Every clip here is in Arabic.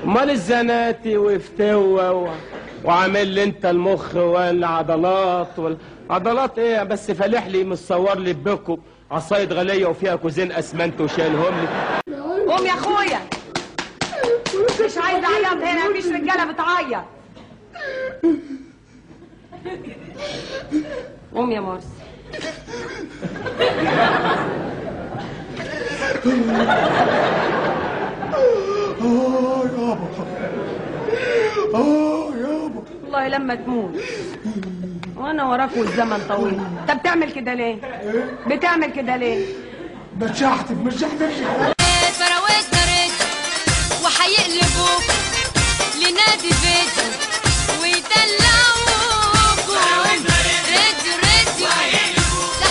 امال الزناتي وفتوة وعامل لي انت المخ والعضلات عضلات ايه بس؟ فالح لي متصور لي بكم عصايه غليه وفيها كوزين اسمنت وشايلهم لي. قوم يا اخويا، مش عايزه عياط هنا، مفيش رجاله بتعيط. قوم يا مرسي. يابا والله لما تموت وانا وراك والزمن طويل. انت بتعمل كده ليه؟ بتعمل كده ليه؟ بتشحتف مش هتمشي. فراوتنا رجل وهيقلبوك لنادي فيديو ويدلعوكوا. راديو راديو ده هيقلبوكوا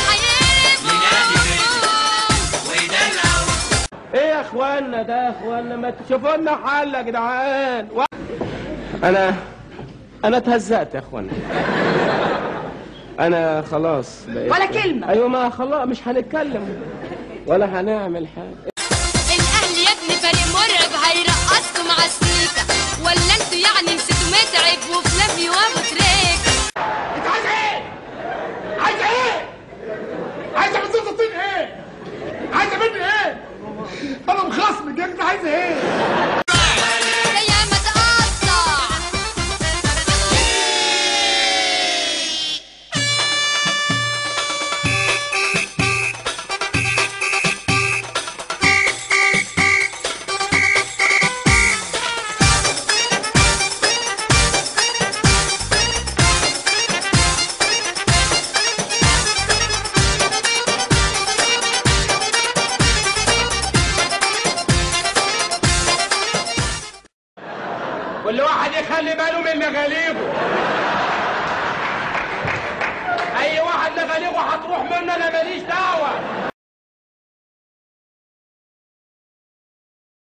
ويدلعوكوا. ايه يا اخوانا ده يا اخوانا؟ ما تشوفوا لنا حل يا جدعان. انا اتهزقت يا اخوانا. انا خلاص بقيت ولا كلمه. ايوه ما خلاص مش هنتكلم ولا هنعمل حاجه. الاهلي يا ابني فريق مرعب هيرقصكوا مع السيكا، ولا انتوا يعني نسيتوا متعب وفلافي وابو تريكه؟ انت عايز ايه؟ عايز ايه؟ عايزه من صوت الطين ايه؟ عايزه مني ايه؟ انا مخصمك، انت عايزه ايه؟ كل واحد يخلي باله من مغاليبه. اي واحد مغاليبه هتروح منه انا ماليش دعوه.